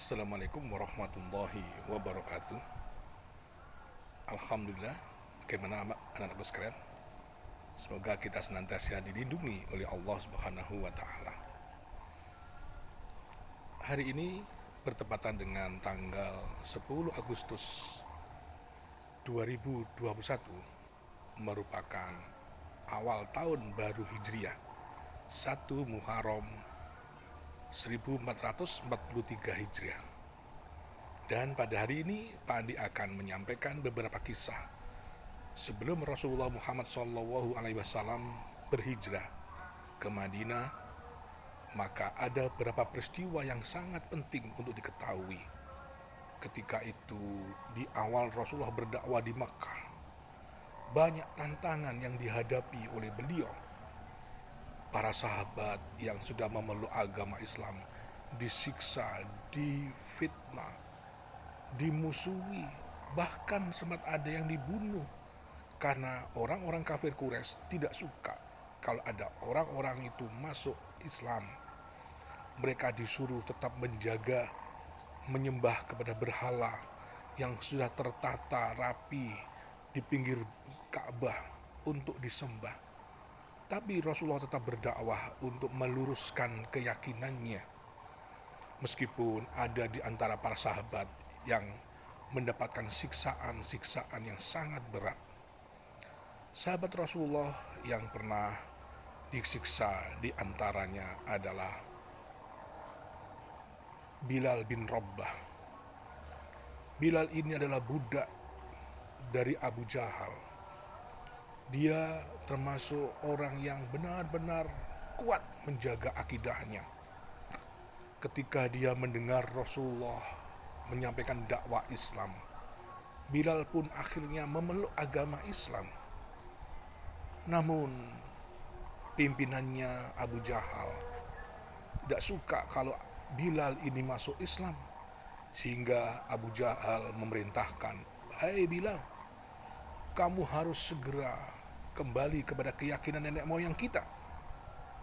Assalamualaikum warahmatullahi wabarakatuh. Alhamdulillah, bagaimana anak-anakku sekalian? Semoga kita senantiasa dilindungi oleh Allah Subhanahu wa taala. Hari ini bertepatan dengan tanggal 10 Agustus 2021, merupakan awal tahun baru Hijriah 1 Muharram 1443 Hijriah. Dan pada hari ini Pak Andi akan menyampaikan beberapa kisah sebelum Rasulullah Muhammad SAW berhijrah ke Madinah. Maka ada beberapa peristiwa yang sangat penting untuk diketahui. Ketika itu di awal Rasulullah berdakwah di Makkah, banyak tantangan yang dihadapi oleh beliau. Para sahabat yang sudah memeluk agama Islam disiksa, difitnah, dimusuhi, bahkan sempat ada yang dibunuh karena orang-orang kafir Quraisy tidak suka kalau ada orang-orang itu masuk Islam. Mereka disuruh tetap menjaga, menyembah kepada berhala yang sudah tertata rapi di pinggir Ka'bah untuk disembah. Tapi Rasulullah tetap berdakwah untuk meluruskan keyakinannya. Meskipun ada di antara para sahabat yang mendapatkan siksaan-siksaan yang sangat berat. Sahabat Rasulullah yang pernah disiksa di antaranya adalah Bilal bin Rabbah. Bilal ini adalah budak dari Abu Jahal. Dia termasuk orang yang benar-benar kuat menjaga akidahnya. Ketika dia mendengar Rasulullah menyampaikan dakwah Islam, Bilal pun akhirnya memeluk agama Islam. Namun pimpinannya Abu Jahal tidak suka kalau Bilal ini masuk Islam, sehingga Abu Jahal memerintahkan, "Hai Bilal, kamu harus segera kembali kepada keyakinan nenek moyang kita.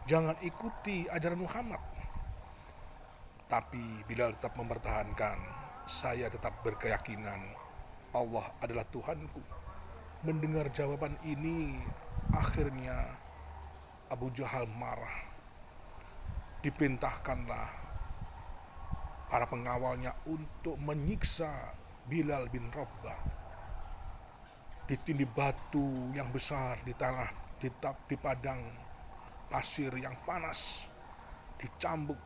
Jangan ikuti ajaran Muhammad." Tapi Bilal tetap mempertahankan, "Saya tetap berkeyakinan Allah adalah Tuhanku." Mendengar jawaban ini, akhirnya Abu Jahal marah. Diperintahkanlah para pengawalnya untuk menyiksa Bilal bin Rabbah. Ditindih batu yang besar di tanah, di padang pasir yang panas, dicambuk.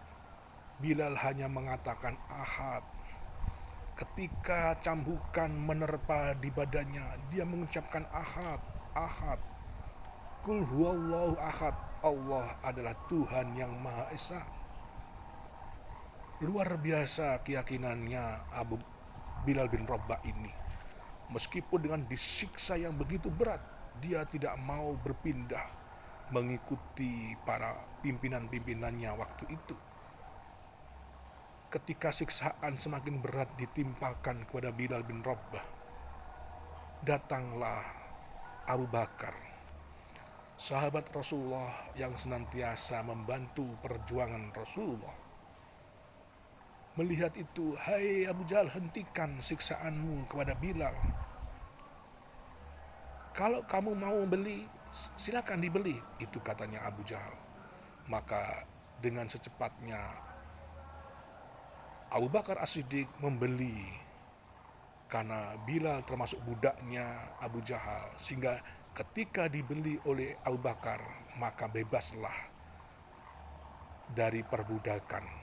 Bilal hanya mengatakan ahad. Ketika cambukan menerpa di badannya, dia mengucapkan ahad, ahad. Qul huwallahu ahad, Allah adalah Tuhan yang Maha Esa. Luar biasa keyakinannya Abu Bilal bin Rabbah ini. Meskipun dengan disiksa yang begitu berat, dia tidak mau berpindah mengikuti para pimpinan-pimpinannya waktu itu. Ketika siksaan semakin berat ditimpakan kepada Bilal bin Rabbah, datanglah Abu Bakar, sahabat Rasulullah yang senantiasa membantu perjuangan Rasulullah. Melihat itu, "Hai Abu Jahal, hentikan siksaanmu kepada Bilal. Kalau kamu mau beli, silakan dibeli," itu katanya Abu Jahal. Maka dengan secepatnya Abu Bakar As-Siddiq membeli, karena Bilal termasuk budaknya Abu Jahal, sehingga ketika dibeli oleh Abu Bakar, maka bebaslah dari perbudakan.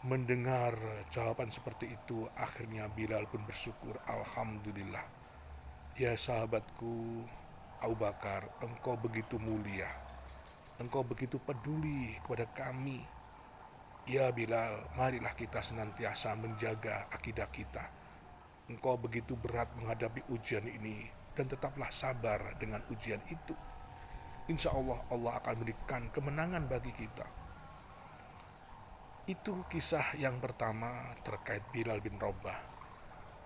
Mendengar jawaban seperti itu, akhirnya Bilal pun bersyukur, "Alhamdulillah, ya sahabatku Abu Bakar, engkau begitu mulia, engkau begitu peduli kepada kami. Ya Bilal, marilah kita senantiasa menjaga akidah kita. Engkau begitu berat menghadapi ujian ini, dan tetaplah sabar dengan ujian itu. Insya Allah, Allah akan berikan kemenangan bagi kita." Itu kisah yang pertama terkait Bilal bin Rabbah.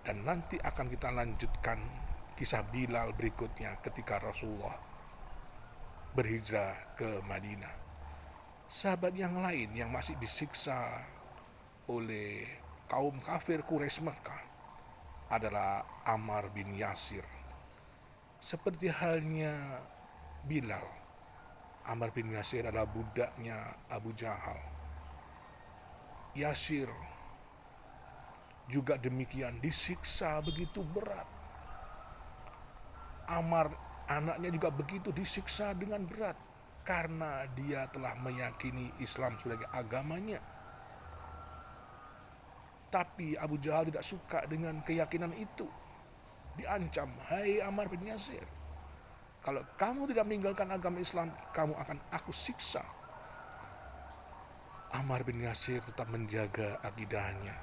Dan nanti akan kita lanjutkan kisah Bilal berikutnya ketika Rasulullah berhijrah ke Madinah. Sahabat yang lain yang masih disiksa oleh kaum kafir Quraisy Mekah adalah Ammar bin Yasir. Seperti halnya Bilal, Ammar bin Yasir adalah budaknya Abu Jahal. Yasir juga demikian disiksa begitu berat. Ammar anaknya juga begitu disiksa dengan berat karena dia telah meyakini Islam sebagai agamanya. Tapi Abu Jahal tidak suka dengan keyakinan itu. Diancam, hai Ammar bin Yasir, kalau kamu tidak meninggalkan agama Islam, kamu akan aku siksa. Ammar bin Yasir tetap menjaga akidahnya.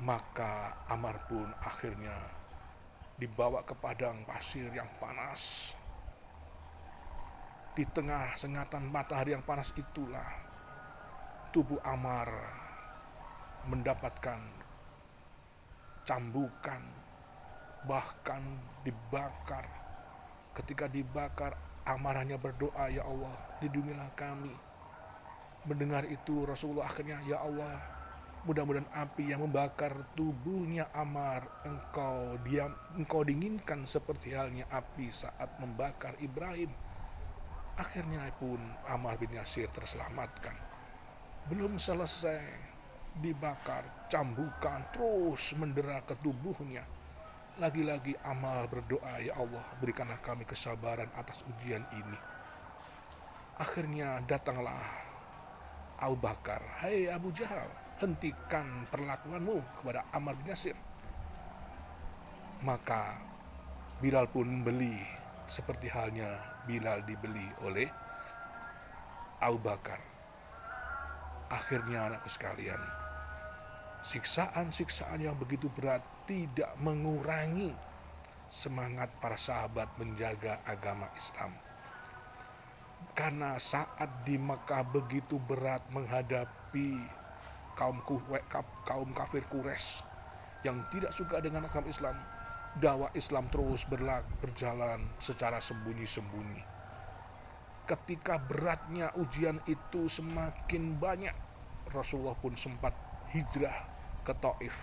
Maka Ammar pun akhirnya dibawa ke padang pasir yang panas. Di tengah sengatan matahari yang panas itulah tubuh Ammar mendapatkan cambukan, bahkan dibakar. Ketika dibakar, Ammar hanya berdoa, ya Allah, lindungilah kami. Mendengar itu Rasulullah akhirnya, ya Allah, mudah-mudahan api yang membakar tubuhnya Ammar engkau dinginkan seperti halnya api saat membakar Ibrahim. Akhirnya pun Ammar bin Yasir terselamatkan. Belum selesai dibakar, cambukan terus mendera ke tubuhnya. Lagi-lagi Ammar berdoa, ya Allah, berikanlah kami kesabaran atas ujian ini. Akhirnya datanglah Abu Bakar, hai Abu Jahal, hentikan perlakuanmu kepada Ammar bin Yasir. Maka Bilal pun membeli, seperti halnya Bilal dibeli oleh Abu Bakar. Akhirnya anakku sekalian, siksaan-siksaan yang begitu berat tidak mengurangi semangat para sahabat menjaga agama Islam. Karena saat di Mekah begitu berat menghadapi kaum kafir Quraisy yang tidak suka dengan agama Islam, dakwah Islam terus berjalan secara sembunyi-sembunyi. Ketika beratnya ujian itu semakin banyak, Rasulullah pun sempat hijrah ke Taif.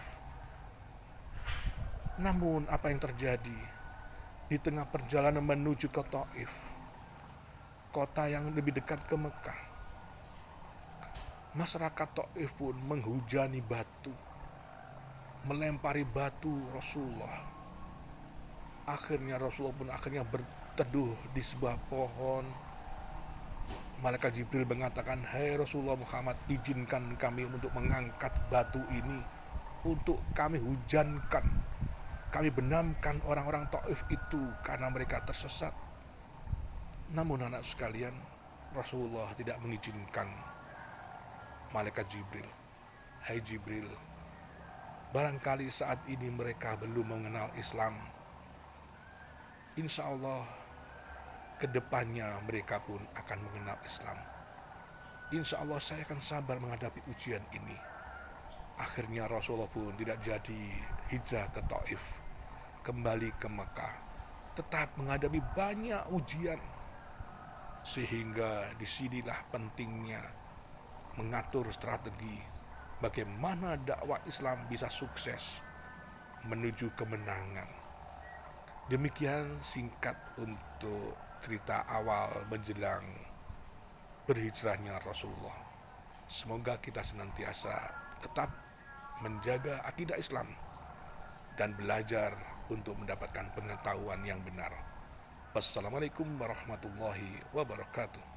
Namun apa yang terjadi? Di tengah perjalanan menuju ke Taif, kota yang lebih dekat ke Mekah, masyarakat Taif pun menghujani batu, melempari batu Rasulullah. Akhirnya Rasulullah pun berteduh di sebuah pohon. Malaikat Jibril mengatakan, hai Rasulullah Muhammad, izinkan kami untuk mengangkat batu ini, untuk kami hujankan, kami benamkan orang-orang Taif itu karena mereka tersesat. Namun anak sekalian, Rasulullah tidak mengizinkan. Malaikat Jibril, hai Jibril, barangkali saat ini mereka belum mengenal Islam. Insya Allah kedepannya mereka pun akan mengenal Islam. Insya Allah saya akan sabar menghadapi ujian ini. Akhirnya Rasulullah pun tidak jadi hijrah ke Taif, kembali ke Mekah, tetap menghadapi banyak ujian. Sehingga disinilah pentingnya mengatur strategi bagaimana dakwah Islam bisa sukses menuju kemenangan. Demikian singkat untuk cerita awal menjelang berhijrahnya Rasulullah. Semoga kita senantiasa tetap menjaga akidah Islam dan belajar untuk mendapatkan pengetahuan yang benar. Wassalamualaikum warahmatullahi wabarakatuh.